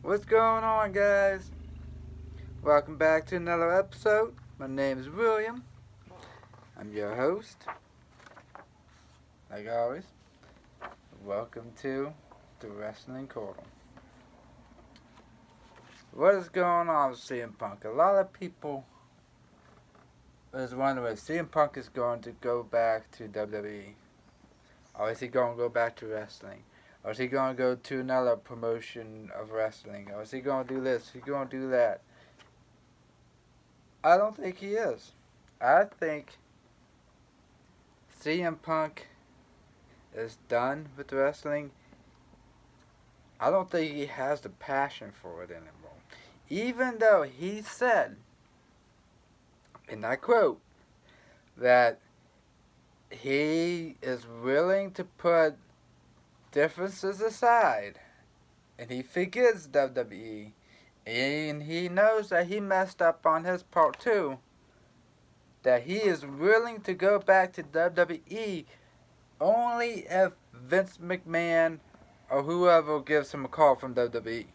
What's going on, guys? Welcome back to another episode. My name is William. I'm your host, like always. Welcome to the Wrestling Corner. What is going on with CM Punk? A lot of people is wondering if CM Punk is going to go back to WWE. Or is he going to go back to wrestling? Or is he going to go to another promotion of wrestling? Or is he going to do this? Is he going to do that? I don't think he is. I think CM Punk is done with wrestling. I don't think he has the passion for it anymore. Even though he said, and I quote, that he is willing to put differences aside and he forgives WWE and he knows that he messed up on his part too. That he is willing to go back to WWE only if Vince McMahon or whoever gives him a call from WWE.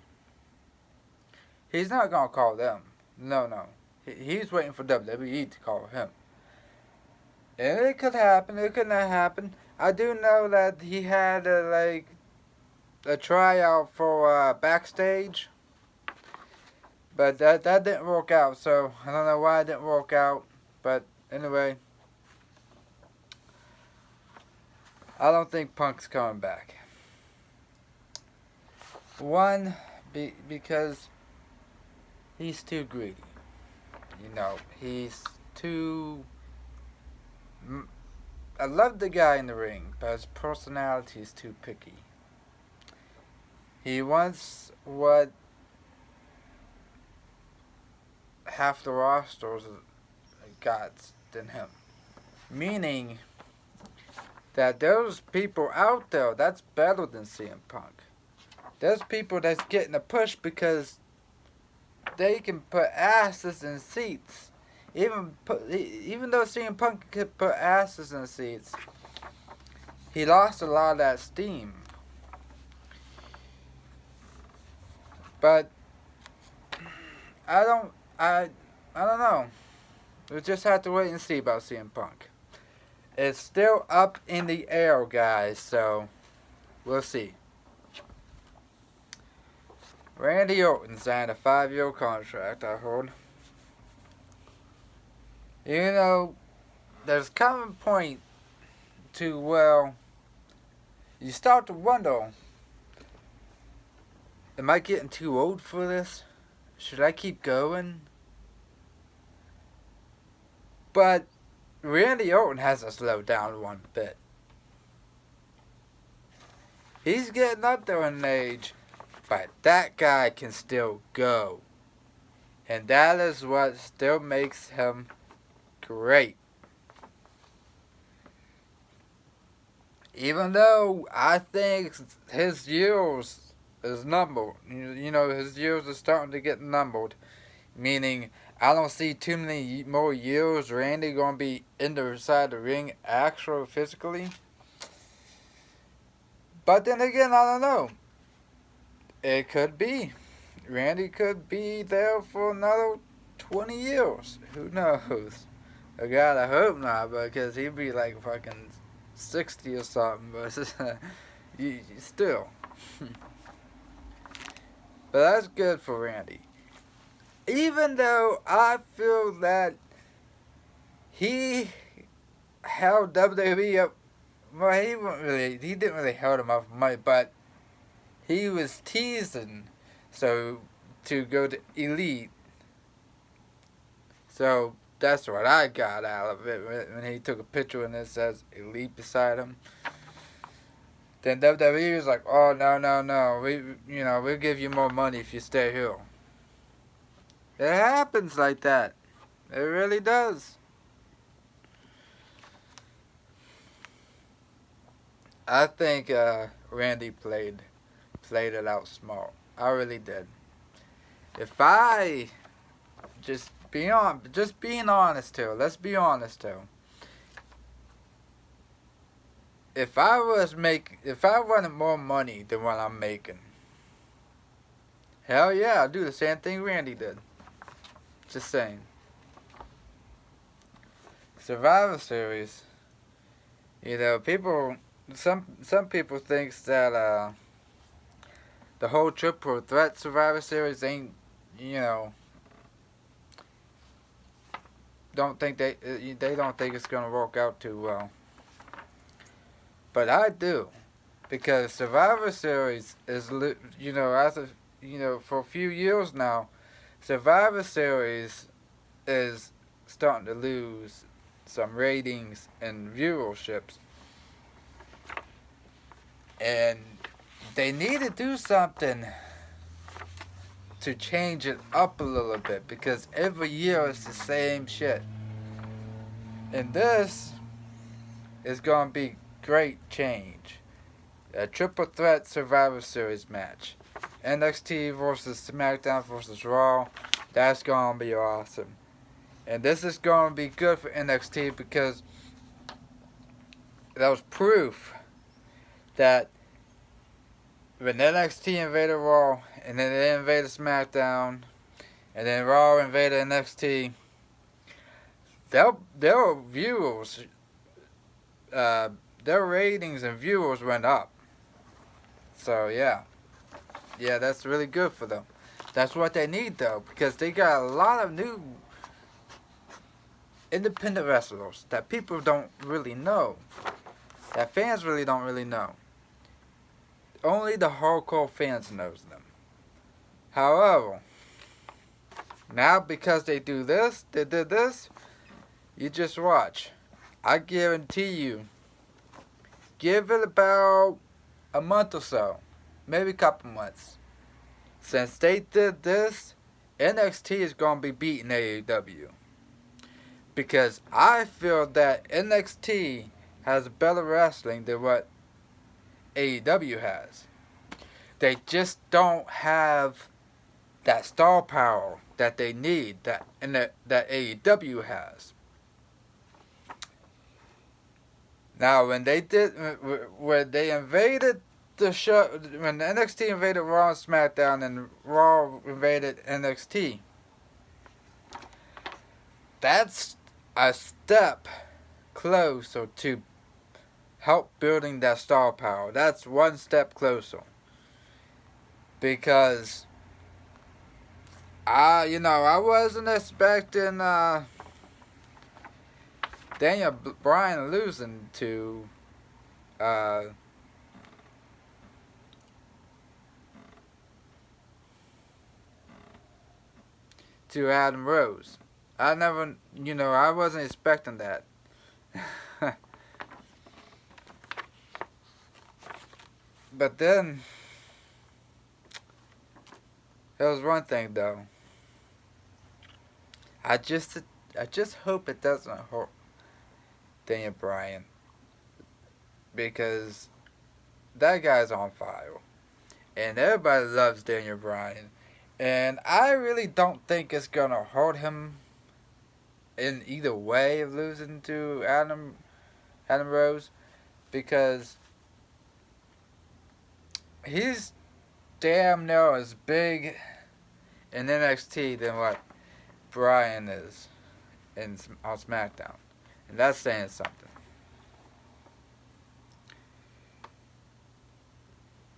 He's not going to call them. No. He's waiting for WWE to call him. And it could happen, it could not happen. I do know that he had a tryout for backstage. But that didn't work out, so I don't know why it didn't work out. But anyway, I don't think Punk's coming back. One, because he's too greedy. He's too. I love the guy in the ring, but his personality is too picky. He wants what half the rosters got than him. Meaning that there's people out there that's better than CM Punk. There's people that's getting a push because they can put asses in seats. Even though CM Punk could put asses in seats, he lost a lot of that steam. But I don't know. We just have to wait and see about CM Punk. It's still up in the air, guys, so we'll see. Randy Orton signed a 5-year contract, I heard. There's coming a point to where you start to wonder, am I getting too old for this? Should I keep going? But Randy Orton hasn't slowed down one bit. He's getting up there in age, but that guy can still go. And that is what still makes him great. Even though I think his years is numbered. His years are starting to get numbered. Meaning, I don't see too many more years Randy going to be inside the ring actually physically. But then again, I don't know. It could be. Randy could be there for another 20 years. Who knows? God, I hope not, because he'd be like fucking 60 or something. But still. But that's good for Randy. Even though I feel that he held WWE up, well, he didn't really hold him up for money, but he was teasing, so to go to Elite. So that's what I got out of it when he took a picture and it says Elite beside him. Then WWE was like, oh no, we'll give you more money if you stay here. It happens like that. It really does. I think Randy played it out smart. I really did. If I just being honest here, let's be honest here. If I wanted more money than what I'm making, Hell yeah, I'll do the same thing Randy did. Just saying. Survivor Series. You know, people. Some people thinks that the whole Triple Threat Survivor Series ain't. You know, don't think they don't think it's gonna work out too well. But I do, because Survivor Series is as a for a few years now, Survivor Series is starting to lose some ratings and viewerships, and they need to do something to change it up a little bit because every year it's the same shit. And this is gonna be great change. A triple threat Survivor Series match. NXT versus SmackDown versus Raw. That's gonna be awesome. And this is gonna be good for NXT because that was proof that when NXT invaded Raw and then they invaded SmackDown and then Raw invaded NXT, their viewers, their ratings and viewers went up. So yeah, that's really good for them. That's what they need though, because they got a lot of new independent wrestlers that people don't really know, that fans really don't really know. Only the hardcore fans knows them. However, now because they did this, you just watch. I guarantee you, give it about a month or so, maybe a couple months. Since they did this, NXT is going to be beating AEW. Because I feel that NXT has better wrestling than what AEW has. They just don't have that star power that they need that AEW has. Now, when they invaded the show, when NXT invaded Raw and SmackDown, and Raw invaded NXT, that's a step closer to help building that star power. That's one step closer. Because I wasn't expecting Bryan losing to Adam Rose. I wasn't expecting that. But then, there was one thing though. I just hope it doesn't hurt Daniel Bryan, because that guy's on fire, and everybody loves Daniel Bryan, and I really don't think it's gonna hurt him in either way of losing to Adam Rose, because he's damn near as big in NXT than what Bryan is on SmackDown, and that's saying something.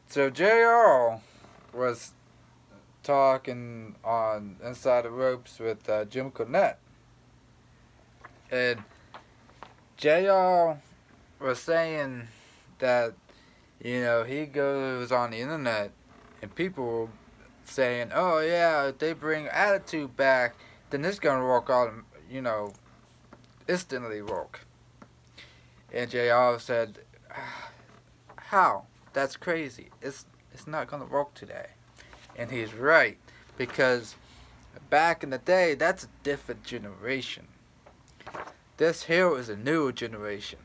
So JR was talking on Inside the Ropes with Jim Cornette, and JR was saying that he goes on the internet and people were saying, oh yeah, if they bring Attitude back, then it's gonna work on instantly work. And JR said, how? That's crazy. It's not gonna work today. And he's right, because back in the day, that's a different generation. This here is a newer generation.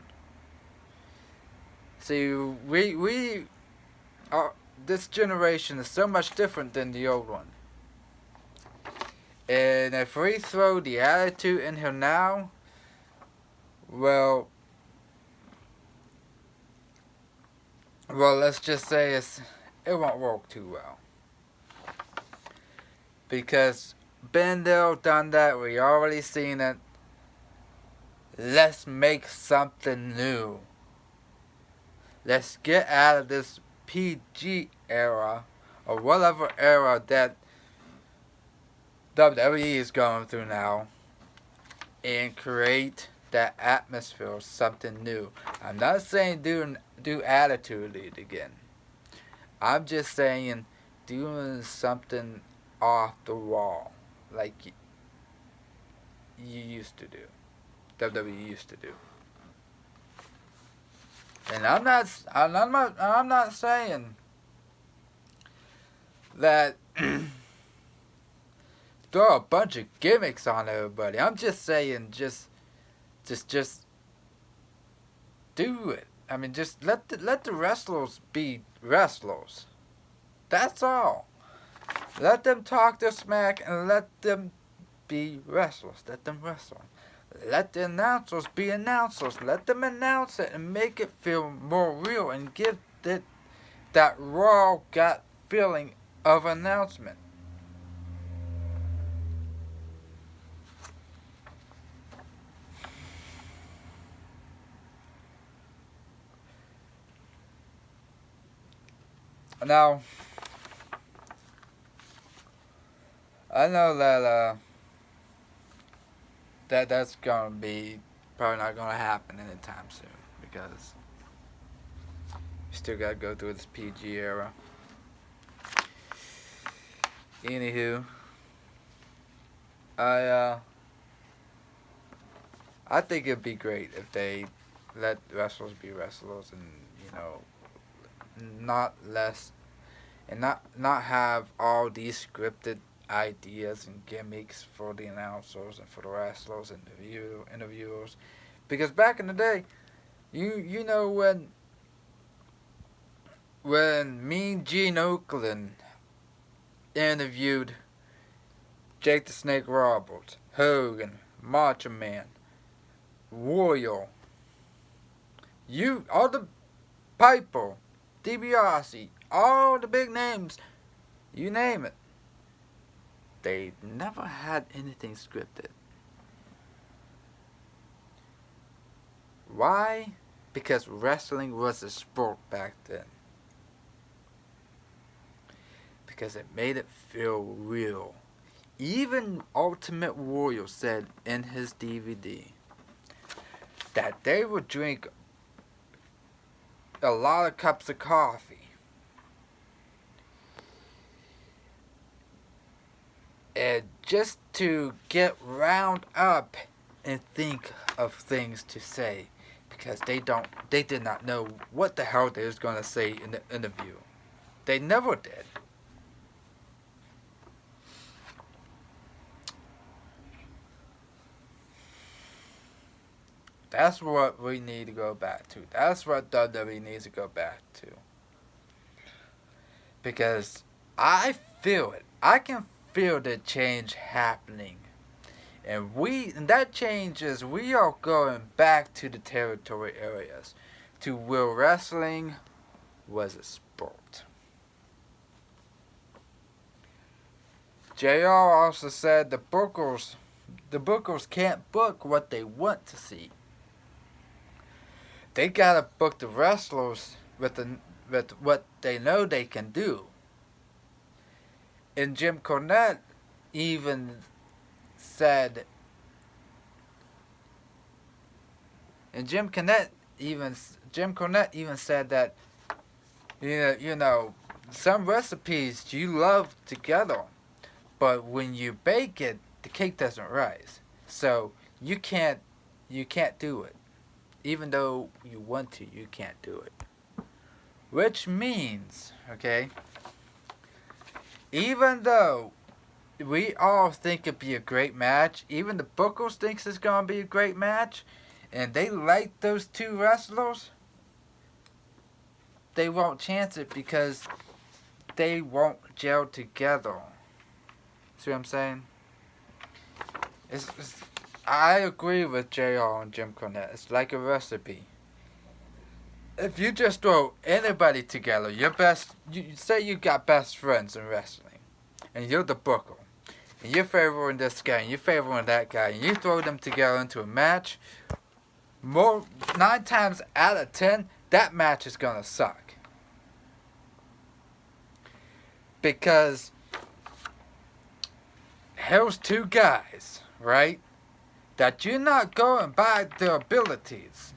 See, we are, this generation is so much different than the old one. And if we throw the Attitude in here now, well, let's just say it won't work too well. because been there, done that. We already seen it. Let's make something new. Let's get out of this PG era or whatever era that WWE is going through now and create that atmosphere of something new. I'm not saying do Attitude League again. I'm just saying doing something off the wall like you used to do. WWE used to do. And I'm not saying that throw a bunch of gimmicks on everybody. I'm just saying just do it. I mean, just let the wrestlers be wrestlers. That's all. Let them talk their smack and let them be wrestlers. Let them wrestle. Let the announcers be announcers. Let them announce it and make it feel more real and give it that raw gut feeling of announcement. Now, I know that's gonna be probably not gonna happen anytime soon because you still gotta go through this PG era. Anywho, I I think it'd be great if they let wrestlers be wrestlers and not less and not have all these scripted ideas and gimmicks for the announcers and for the wrestlers and the interviewers. Because back in the day, you know when Mean Gene Okerlund interviewed Jake the Snake Roberts, Hogan, Macho Man, Warrior, all the Piper, DiBiase, all the big names, you name it. They never had anything scripted. Why? Because wrestling was a sport back then. Because it made it feel real. Even Ultimate Warrior said in his DVD that they would drink a lot of cups of coffee and just to get round up and think of things to say because they did not know what the hell they was going to say in the interview. They never did. That's what we need to go back to. That's what WWE needs to go back to. Because I feel it. I can feel the change happening. And that change is we are going back to the territory areas. To where wrestling was a sport. JR also said the bookers can't book what they want to see. They gotta book the wrestlers with what they know they can do. And Jim Cornette even said, Jim Cornette even said that some recipes you love together, but when you bake it, the cake doesn't rise. So you can't do it. Even though you want to, you can't do it. Which means, okay, even though we all think it'd be a great match, even the bookers thinks it's gonna be a great match, and they like those two wrestlers, they won't chance it because they won't gel together. See what I'm saying? I agree with JR and Jim Cornette. It's like a recipe. If you just throw anybody together, you say you got best friends in wrestling, and you're the booker, and you're favoring this guy, and you're favoring that guy, and you throw them together into a match, 9 times out of 10, that match is gonna suck. Because here's two guys, right? That you're not going by their abilities.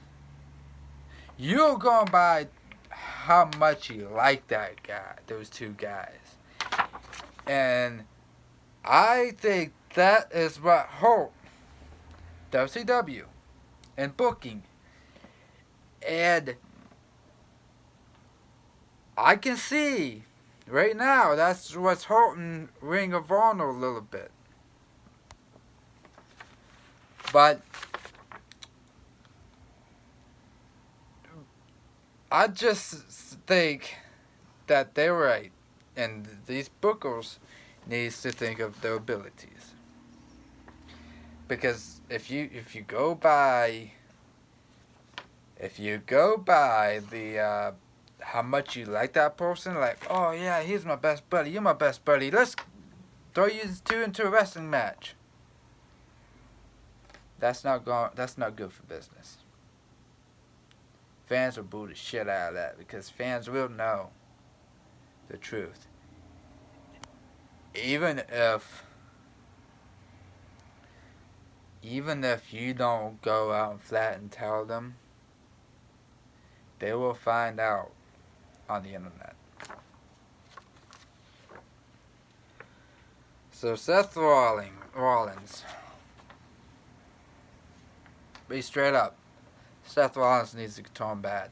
You're going by how much you like that guy, those two guys. And I think that is what hurt WCW and booking. And I can see right now that's what's hurting Ring of Honor a little bit. But I just think that they're right. And these bookers needs to think of their abilities. Because if you go by the how much you like that person, like, oh yeah, he's my best buddy, you're my best buddy, let's throw you two into a wrestling match. That's not good for business. Fans will boo the shit out of that because fans will know the truth. Even if you don't go out and flat and tell them, they will find out on the internet. So Seth Rollins, be straight up. Seth Rollins needs to turn bad.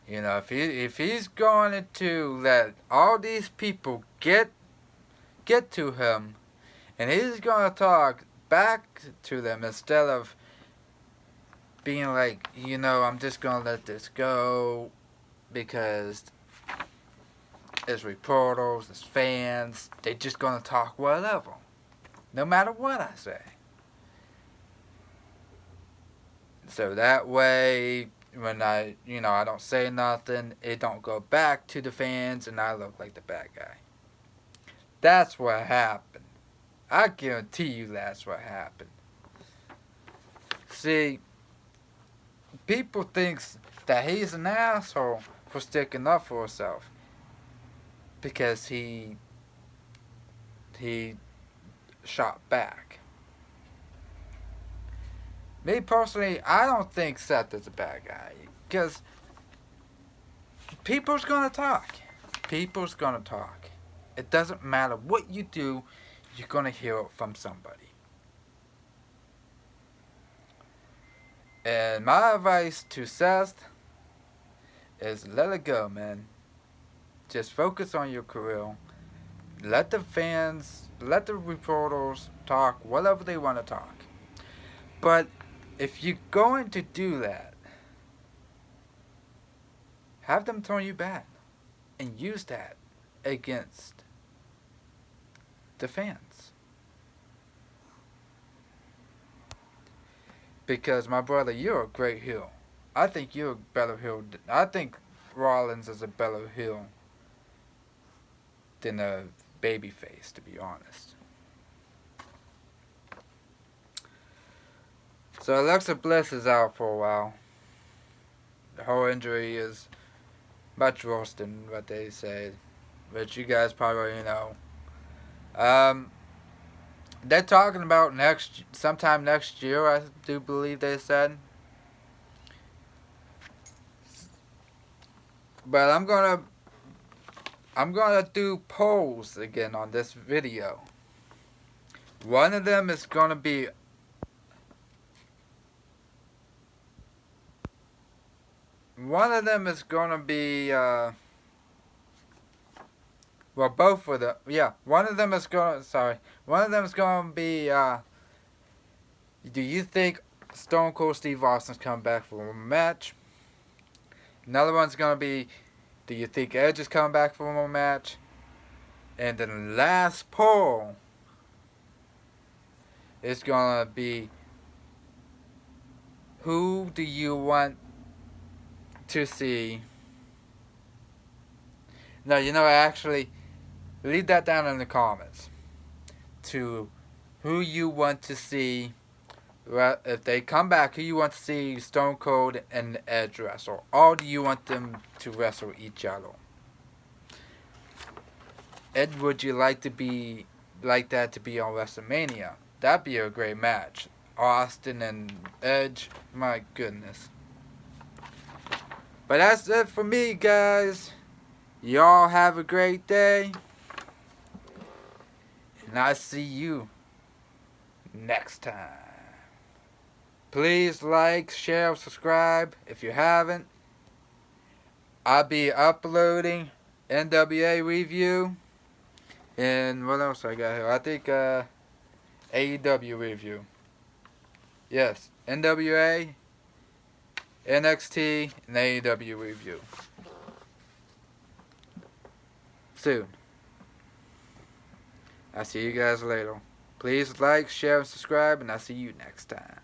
You know, if he's going to let all these people get to him, and he's going to talk back to them instead of being like, you know, I'm just going to let this go because it's reporters, it's fans, they just going to talk whatever, no matter what I say. So that way, when I don't say nothing, it don't go back to the fans and I look like the bad guy. That's what happened. I guarantee you that's what happened. See, people thinks that he's an asshole for sticking up for himself because he shot back. Me personally, I don't think Seth is a bad guy because people's gonna talk. People's gonna talk. It doesn't matter what you do, you're gonna hear it from somebody. And my advice to Seth is let it go, man. Just focus on your career. Let the fans, let the reporters talk whatever they want to talk. But if you're going to do that, have them turn you bad and use that against the fans. Because, my brother, you're a great heel. I think you're a better heel. I think Rollins is a better heel than a babyface, to be honest. So Alexa Bliss is out for a while. Her injury is much worse than what they say, which you guys probably know. They're talking about sometime next year, I do believe they said. But I'm gonna do polls again on this video. One of them is gonna be well, both of them. Yeah, one of them is going to be, do you think Stone Cold Steve Austin's coming back for a match? Another one's going to be, do you think Edge is coming back for a match? And then the last poll is going to be, who do you want to see? No, actually, leave that down in the comments. to who you want to see. If they come back, who you want to see Stone Cold and Edge wrestle? Or do you want them to wrestle each other? Ed, would you like to be like that to be on WrestleMania? That'd be a great match. Austin and Edge, my goodness. But that's it for me, guys. Y'all have a great day. And I see you next time. Please like, share, subscribe if you haven't. I'll be uploading NWA review. And what else I got here? I think AEW review. Yes, NWA, NXT, and AEW review. Soon. I'll see you guys later. Please like, share, and subscribe, and I'll see you next time.